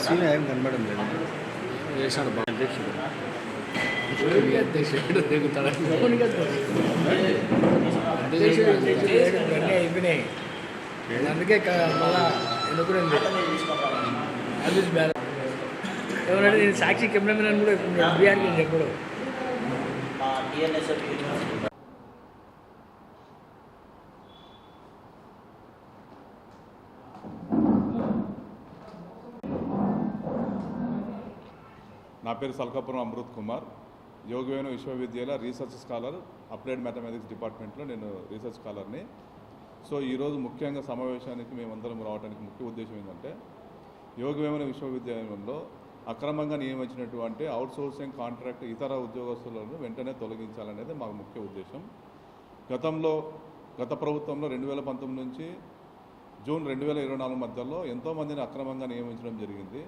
Scene ఏం కనబడం లేదు. చేశాడు బాగా అధ్యక్షుడు అయిపోయినాయి. అందుకే మళ్ళా ఎన్నుకునేది ఎవరంటే నేను సాక్షి కెమెరామెన్ కూడా బిఆర్కి చెప్పడు. నా పేరు సల్కాపురం అమృత్ కుమార్. యోగవేణ విశ్వవిద్యాలయ రీసెర్చ్ స్కాలర్, అప్లైడ్ మ్యాథమెటిక్స్ డిపార్ట్మెంట్లో నేను రీసెర్చ్ స్కాలర్ని. సో ఈరోజు ముఖ్యంగా సమావేశానికి మేమందరం రావడానికి ముఖ్య ఉద్దేశం ఏంటంటే, యోగవేణ విశ్వవిద్యాలయంలో అక్రమంగా నియమించినటువంటి అవుట్సోర్సింగ్ కాంట్రాక్ట్ ఇతర ఉద్యోగస్తులను వెంటనే తొలగించాలనేది మాకు ముఖ్య ఉద్దేశం. గత ప్రభుత్వంలో 2019 నుంచి జూన్ 2024 మధ్యలో ఎంతోమందిని అక్రమంగా నియమించడం జరిగింది.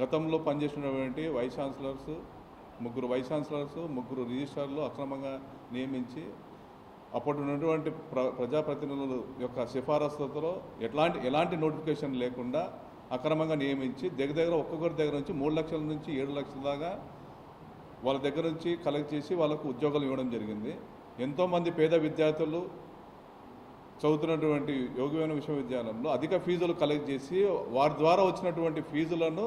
గతంలో పనిచేసినటువంటి ముగ్గురు వైస్ ఛాన్సలర్స్, ముగ్గురు రిజిస్ట్రార్లు అక్రమంగా నియమించి అప్పటి ఉన్నటువంటి ప్రజాప్రతినిధుల యొక్క సిఫారసులతో ఎలాంటి నోటిఫికేషన్ లేకుండా అక్రమంగా నియమించి దగ్గర ఒక్కొక్కరి దగ్గర నుంచి 3 లక్షల నుంచి 7 లక్షల దాకా వాళ్ళ దగ్గర నుంచి కలెక్ట్ చేసి వాళ్ళకు ఉద్యోగాలు ఇవ్వడం జరిగింది. ఎంతోమంది పేద విద్యార్థులు చదువుతున్నటువంటి యోగవేణ విశ్వవిద్యాలయంలో అధిక ఫీజులు కలెక్ట్ చేసి వారి ద్వారా వచ్చినటువంటి ఫీజులను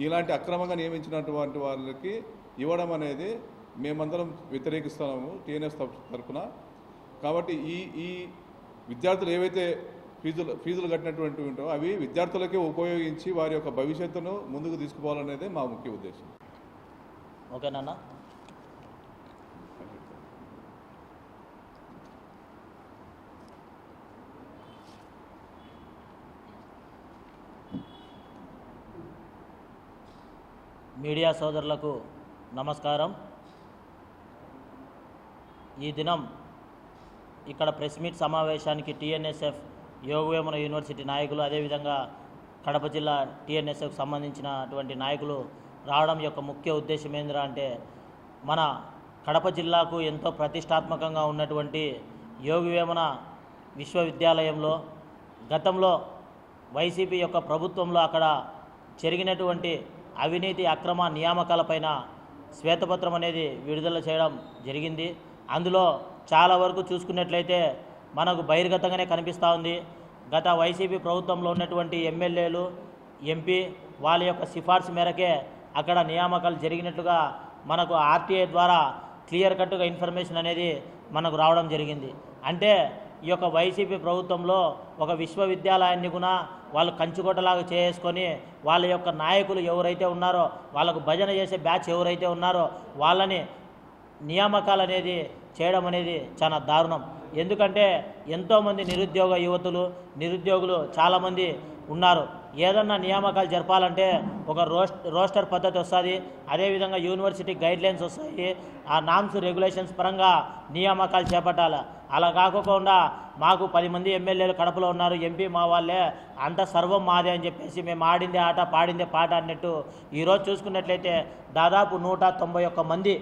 ఇలాంటి అక్రమంగా నియమించినటువంటి వాళ్ళకి ఇవ్వడం అనేది మేమందరం వ్యతిరేకిస్తున్నాము టీఎన్ఎస్ తరఫున. కాబట్టి ఈ విద్యార్థులు ఏవైతే ఫీజులు కట్టినటువంటి ఉంటాయో అవి విద్యార్థులకే ఉపయోగించి వారి యొక్క భవిష్యత్తును ముందుకు తీసుకుపోవాలనేదే మా ముఖ్య ఉద్దేశం. ఓకేనా? మీడియా సోదరులకు నమస్కారం. ఈ దినం ఇక్కడ ప్రెస్ మీట్ సమావేశానికి టీఎన్ఎస్ఎఫ్ యోగవేమన యూనివర్సిటీ నాయకులు, అదేవిధంగా కడప జిల్లా టీఎన్ఎస్ఎఫ్కి సంబంధించినటువంటి నాయకులు రావడం యొక్క ముఖ్య ఉద్దేశం ఏందిరా అంటే, మన కడప జిల్లాకు ఎంతో ప్రతిష్టాత్మకంగా ఉన్నటువంటి యోగవేమన విశ్వవిద్యాలయంలో గతంలో వైసీపీ యొక్క ప్రభుత్వంలో అక్కడ జరిగినటువంటి అవినీతి అక్రమ నియామకాలపైన శ్వేతపత్రం అనేది విడుదల చేయడం జరిగింది. అందులో చాలా వరకు చూసుకున్నట్లయితే మనకు బహిర్గతంగానే కనిపిస్తూ ఉంది. గత వైసీపీ ప్రభుత్వంలో ఉన్నటువంటి ఎమ్మెల్యేలు, ఎంపీ వాళ్ళ యొక్క సిఫార్సు మేరకే అక్కడ నియామకాలు జరిగినట్లుగా మనకు ఆర్టీఐ ద్వారా క్లియర్ కట్గా ఇన్ఫర్మేషన్ అనేది మనకు రావడం జరిగింది. అంటే ఈ యొక్క వైసీపీ ప్రభుత్వంలో ఒక విశ్వవిద్యాలయాన్ని కూడా వాళ్ళు కంచుకోటలాగా చేసుకొని వాళ్ళ యొక్క నాయకులు ఎవరైతే ఉన్నారో, వాళ్ళకు భజన చేసే బ్యాచ్ ఎవరైతే ఉన్నారో వాళ్ళని నియామకాలు అనేది చేయడం అనేది చాలా దారుణం. ఎందుకంటే ఎంతోమంది నిరుద్యోగులు చాలామంది ఉన్నారు. ఏదన్నా నియామకాలు జరపాలంటే ఒక రోస్టర్ పద్ధతి వస్తుంది, అదేవిధంగా యూనివర్సిటీ గైడ్లైన్స్ వస్తాయి, ఆ నామ్స్ రెగ్యులేషన్స్ పరంగా నియామకాలు చేపట్టాలి. అలా కాకుండా మాకు 10 మంది ఎమ్మెల్యేలు కడపలో ఉన్నారు, ఎంపీ మా వాళ్ళే, అంత సర్వం మాదే అని చెప్పేసి మేము ఆడిందే ఆట పాడిందే పాట అన్నట్టు ఈరోజు చూసుకున్నట్లయితే దాదాపు 191 మంది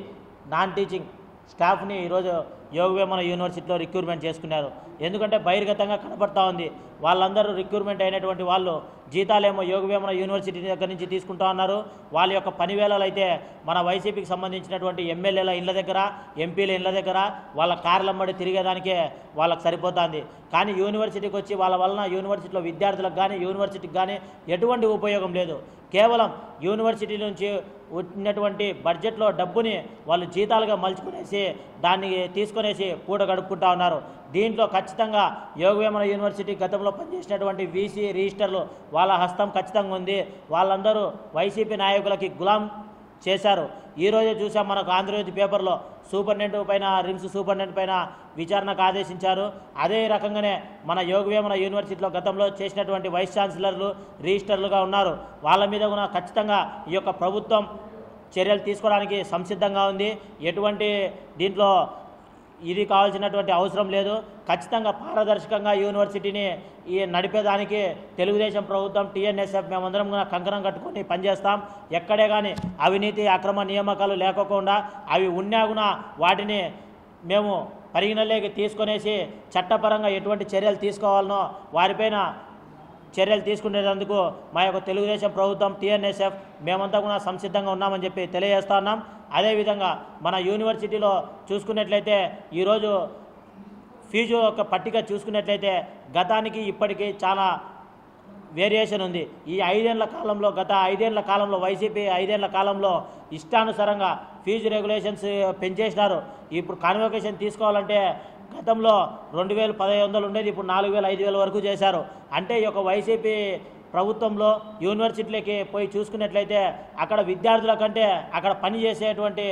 నాన్ టీచింగ్ స్టాఫ్ని ఈరోజు యోగవేమన యూనివర్సిటీలో రిక్రూట్మెంట్ చేసుకున్నారు. ఎందుకంటే బహిర్గతంగా కనబడతా ఉంది. వాళ్ళందరూ రిక్రూట్మెంట్ అయినటువంటి వాళ్ళు జీతాలేమో యోగవేమన యూనివర్సిటీ దగ్గర నుంచి తీసుకుంటా ఉన్నారు. వాళ్ళ యొక్క పని వేళలు అయితే మన వైసీపీకి సంబంధించినటువంటి ఎమ్మెల్యేల ఇళ్ళ దగ్గర, ఎంపీల ఇళ్ళ దగ్గర వాళ్ళ కార్లమ్మడి తిరిగేదానికే వాళ్ళకి సరిపోతుంది. కానీ యూనివర్సిటీకి వచ్చి వాళ్ళ వలన యూనివర్సిటీలో విద్యార్థులకు కానీ యూనివర్సిటీకి కానీ ఎటువంటి ఉపయోగం లేదు. కేవలం యూనివర్సిటీ నుంచి ఉన్నటువంటి బడ్జెట్లో డబ్బుని వాళ్ళు జీతాలుగా మలుచుకునేసి దాన్ని తీసుకునేసి పూట గడుపుకుంటా ఉన్నారు. దీంట్లో ఖచ్చితంగా యోగవేమన యూనివర్సిటీ గతంలో పనిచేసినటువంటి వీసీ రిజిస్టర్లు వాళ్ళ హస్తం ఖచ్చితంగా ఉంది. వాళ్ళందరూ వైసీపీ నాయకులకి గులాం చేశారు. ఈరోజే చూసాం మనకు ఆంధ్రజ్యోతి పేపర్లో సూపరింటెండెంట్ పైన, రిమ్స్ సూపరింటెండెంట్ పైన విచారణకు ఆదేశించారు. అదే రకంగానే మన యోగవేమన యూనివర్సిటీలో గతంలో చేసినటువంటి వైస్ ఛాన్సలర్లు, రిజిస్టర్లుగా ఉన్నారు. వాళ్ళ మీద కూడా ఖచ్చితంగా ఈ యొక్క ప్రభుత్వం చర్యలు తీసుకోవడానికి సంసిద్ధంగా ఉంది. ఎటువంటి దీంట్లో ఇది కావాల్సినటువంటి అవసరం లేదు. ఖచ్చితంగా పారదర్శకంగా యూనివర్సిటీని నడిపేదానికి తెలుగుదేశం ప్రభుత్వం, టీఎన్ఎస్ఎఫ్ మేమందరం కూడా కంకణం కట్టుకొని పనిచేస్తాం. ఎక్కడే కానీ అవినీతి అక్రమ నియామకాలు లేకోకుండా అవి ఉన్నా కూడా వాటిని మేము పరిగణలోకి తీసుకొనేసి చట్టపరంగా ఎటువంటి చర్యలు తీసుకోవాలనో వారిపైన చర్యలు తీసుకునేందుకు మా యొక్క తెలుగుదేశం ప్రభుత్వం టీఎన్ఎస్ఎఫ్ మేమంతా కూడా సంసిద్ధంగా ఉన్నామని చెప్పి తెలియజేస్తా ఉన్నాం. అదేవిధంగా మన యూనివర్సిటీలో చూసుకున్నట్లయితే ఈరోజు ఫీజు యొక్క పట్టిక చూసుకున్నట్లయితే గతానికి ఇప్పటికీ చాలా వేరియేషన్ ఉంది. ఈ 5 ఏళ్ల కాలంలో గత 5 ఏళ్ల కాలంలో వైసీపీ 5 ఏళ్ల కాలంలో ఇష్టానుసారంగా ఫీజు రెగ్యులేషన్స్ పెంచేసినారు. ఇప్పుడు కాన్వొకేషన్ తీసుకోవాలంటే గతంలో 2,100 ఉండేది, ఇప్పుడు 4,000 5,000 వరకు చేశారు. అంటే ఈ యొక్క వైసీపీ ప్రభుత్వంలో యూనివర్సిటీలకి పోయి చూసుకున్నట్లయితే అక్కడ విద్యార్థుల కంటే అక్కడ పనిచేసేటువంటి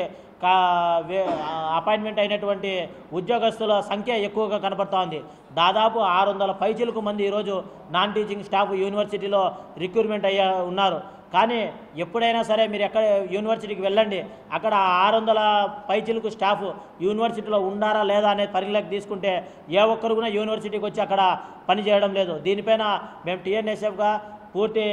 అపాయింట్మెంట్ అయినటువంటి ఉద్యోగస్తుల సంఖ్య ఎక్కువగా కనపడుతూ ఉంది. దాదాపు 600 పైచిలకు మంది ఈరోజు నాన్ టీచింగ్ స్టాఫ్ యూనివర్సిటీలో రిక్రూట్మెంట్ ఉన్నారు. కానీ ఎప్పుడైనా సరే మీరు ఎక్కడ యూనివర్సిటీకి వెళ్ళండి, అక్కడ 600 పైచిలకు స్టాఫ్ యూనివర్సిటీలో ఉండారా లేదా అనేది పరిగణలోకి తీసుకుంటే ఏ ఒక్కరు కూడా యూనివర్సిటీకి వచ్చి అక్కడ పనిచేయడం లేదు. దీనిపైన మేము టీఎన్ఎస్ఎఫ్గా పూర్తి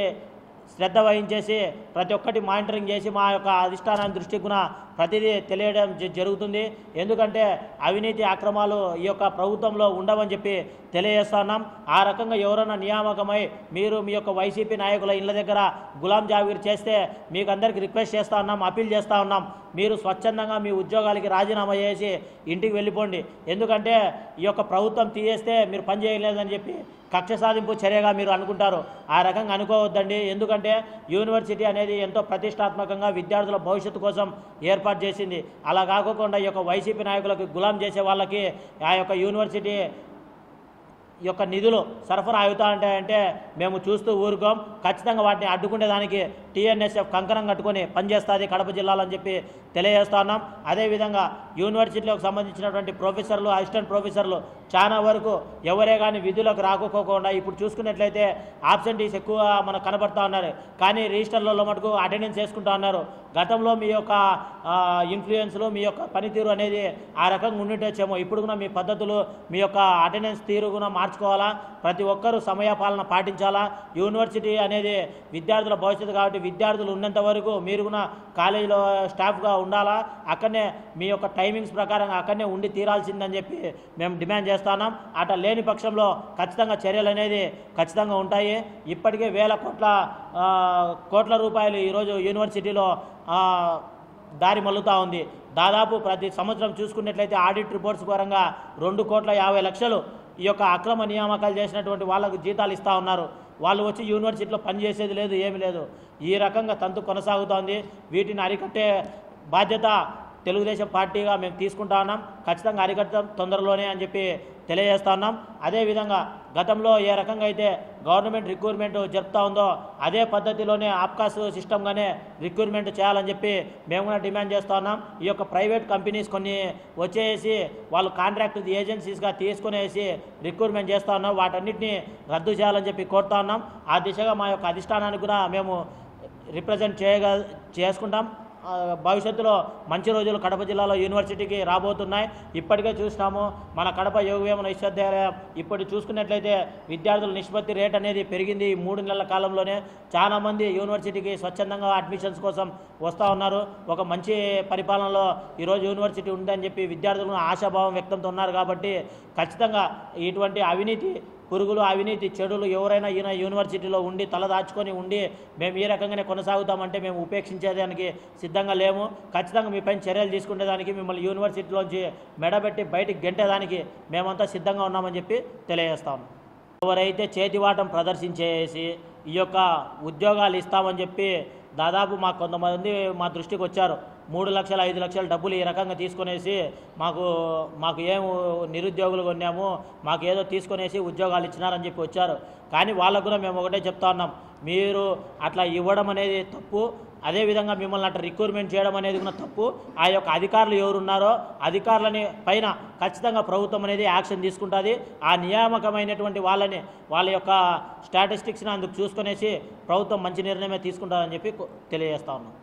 శ్రద్ధ వహించేసి ప్రతి ఒక్కటి మానిటరింగ్ చేసి మా యొక్క అధిష్టానం దృష్టికి కూడా ప్రతిదీ తెలియడం జరుగుతుంది. ఎందుకంటే అవినీతి అక్రమాలు ఈ యొక్క ప్రభుత్వంలో ఉండవని చెప్పి తెలియజేస్తున్నాం. ఆ రకంగా ఎవరైనా నియామకమై మీరు మీ యొక్క వైసీపీ నాయకుల ఇళ్ళ దగ్గర గులాం జాగీర్ చేస్తే మీకు అందరికీ రిక్వెస్ట్ చేస్తూ ఉన్నాం, అప్పీల్ చేస్తూ ఉన్నాం, మీరు స్వచ్ఛందంగా మీ ఉద్యోగాలకి రాజీనామా చేసి ఇంటికి వెళ్ళిపోండి. ఎందుకంటే ఈ యొక్క ప్రభుత్వం తీయేస్తే మీరు పని చేయలేదని చెప్పి కక్ష సాధింపు చర్యగా మీరు అనుకుంటారు. ఆ రకంగా అనుకోవద్దండి. ఎందుకంటే యూనివర్సిటీ అనేది ఎంతో ప్రతిష్టాత్మకంగా విద్యార్థుల భవిష్యత్తు కోసం ఏర్పాటు చేసింది. అలా కాకుండా ఈ యొక్క వైసీపీ నాయకులకు గులాం చేసే వాళ్ళకి ఆ యొక్క యూనివర్సిటీ యొక్క నిధులు సరఫరా అవుతా ఉంటాయంటే మేము చూస్తూ ఊరుకోం. ఖచ్చితంగా వాటిని అడ్డుకునేదానికి టీఎన్ఎస్ఎఫ్ కంకణం కట్టుకొని పనిచేస్తుంది కడప జిల్లాలో అని చెప్పి తెలియజేస్తా ఉన్నాం. అదేవిధంగా యూనివర్సిటీలకు సంబంధించినటువంటి ప్రొఫెసర్లు, అసిస్టెంట్ ప్రొఫెసర్లు చాలా వరకు ఎవరే కానీ విధులకు రాకపోకుండా ఇప్పుడు చూసుకున్నట్లయితే ఆబ్సెంటీస్ ఎక్కువ మనకు కనబడుతూ ఉన్నారు. కానీ రిజిస్టర్లలో మటుకు అటెండెన్స్ చేసుకుంటూ ఉన్నారు. గతంలో మీ యొక్క ఇన్ఫ్లుయెన్స్లు, మీ యొక్క పనితీరు అనేది ఆ రకంగా ఉండిండొచ్చేమో. ఇప్పుడు కూడా మీ పద్ధతులు, మీ యొక్క అటెండెన్స్ తీరు కూడా మార్చుకోవాలా. ప్రతి ఒక్కరూ సమయపాలన పాటించాలా. యూనివర్సిటీ అనేది విద్యార్థుల భవిష్యత్తు కాబట్టి విద్యార్థులు ఉన్నంత వరకు మీరు కూడా కాలేజీలో స్టాఫ్గా ఉండాలా. అక్కడనే మీ యొక్క టైమింగ్స్ ప్రకారం అక్కడనే ఉండి తీరాల్సిందని చెప్పి మేము డిమాండ్ చేస్తున్నాం. అట్లా లేని పక్షంలో ఖచ్చితంగా చర్యలు అనేది ఖచ్చితంగా ఉంటాయి. ఇప్పటికే వేల కోట్ల రూపాయలు ఈరోజు యూనివర్సిటీలో దారి మల్లుతూ ఉంది. దాదాపు ప్రతి సంవత్సరం చూసుకున్నట్లయితే ఆడిట్ రిపోర్ట్స్ పరంగా 2,50,00,000 ఈ యొక్క అక్రమ నియామకాలు చేసినటువంటి వాళ్ళకు జీతాలు ఇస్తూ ఉన్నారు. వాళ్ళు వచ్చి యూనివర్సిటీలో పనిచేసేది లేదు, ఏమీ లేదు. ఈ రకంగా తంతు కొనసాగుతోంది. వీటిని అరికట్టే బాధ్యత తెలుగుదేశం పార్టీగా మేము తీసుకుంటా ఉన్నాం. ఖచ్చితంగా అరికట్టడం తొందరలోనే అని చెప్పి తెలియజేస్తా ఉన్నాం. అదేవిధంగా గతంలో ఏ రకంగా అయితే గవర్నమెంట్ రిక్రూట్మెంట్ జరుపుతూ ఉందో అదే పద్ధతిలోనే ఆప్కాస్ సిస్టమ్గానే రిక్రూట్మెంట్ చేయాలని చెప్పి మేము కూడా డిమాండ్ చేస్తూ ఉన్నాం. ఈ యొక్క ప్రైవేట్ కంపెనీస్ కొన్ని వచ్చేసి వాళ్ళు కాంట్రాక్ట్ ఏజెన్సీస్గా తీసుకునేసి రిక్రూట్మెంట్ చేస్తూ ఉన్నాం. వాటన్నిటిని రద్దు చేయాలని చెప్పి కోరుతా ఉన్నాం. ఆ దిశగా మా యొక్క అధిష్టానానికి కూడా మేము రిప్రజెంట్ చేసుకుంటాం. భవిష్యత్తులో మంచి రోజులు కడప జిల్లాలో యూనివర్సిటీకి రాబోతున్నాయి. ఇప్పటికే చూసినాము మన కడప యోగవేమన విశ్వవిద్యాలయం ఇప్పుడు చూసుకున్నట్లయితే విద్యార్థుల నిష్పత్తి రేట్ అనేది పెరిగింది. 3 నెలల కాలంలోనే చాలామంది యూనివర్సిటీకి స్వచ్ఛందంగా అడ్మిషన్స్ కోసం వస్తూ ఉన్నారు. ఒక మంచి పరిపాలనలో ఈరోజు యూనివర్సిటీ ఉందని చెప్పి విద్యార్థులు ఆశాభావం వ్యక్తంతో ఉన్నారు. కాబట్టి ఖచ్చితంగా ఇటువంటి అవినీతి పురుగులు, అవినీతి చెడులు ఎవరైనా ఈయన యూనివర్సిటీలో ఉండి తలదాచుకొని ఉండి మేము ఈ రకంగానే కొనసాగుతామంటే మేము ఉపేక్షించేదానికి సిద్ధంగా లేము. ఖచ్చితంగా మీపైన చర్యలు తీసుకునేదానికి, మిమ్మల్ని యూనివర్సిటీలోంచి మెడబెట్టి బయటికి గెంటేదానికి మేమంతా సిద్ధంగా ఉన్నామని చెప్పి తెలియజేస్తాము. ఎవరైతే చేతివాటం ప్రదర్శించేసి ఈ యొక్క ఉద్యోగాలు ఇస్తామని చెప్పి దాదాపు మాకు కొంతమంది మా దృష్టికి వచ్చారు. 3 లక్షలు 5 లక్షల డబ్బులు ఈ రకంగా తీసుకునేసి మాకు ఏం నిరుద్యోగులు కొన్నాము, మాకు ఏదో తీసుకునేసి ఉద్యోగాలు ఇచ్చినారని చెప్పి వచ్చారు. కానీ వాళ్ళకు కూడా మేము ఒకటే చెప్తా ఉన్నాం, మీరు అట్లా ఇవ్వడం అనేది తప్పు. అదేవిధంగా మిమ్మల్ని అట్లా రిక్రూట్మెంట్ చేయడం అనేది కూడా తప్పు. ఆ యొక్క అధికారులు ఎవరున్నారో అధికారులని పైన ఖచ్చితంగా ప్రభుత్వం అనేది యాక్షన్ తీసుకుంటుంది. ఆ నియామకమైనటువంటి వాళ్ళ యొక్క స్టాటిస్టిక్స్ని అందుకు చూసుకునేసి ప్రభుత్వం మంచి నిర్ణయమే తీసుకుంటుందని చెప్పి తెలియజేస్తా ఉన్నాం.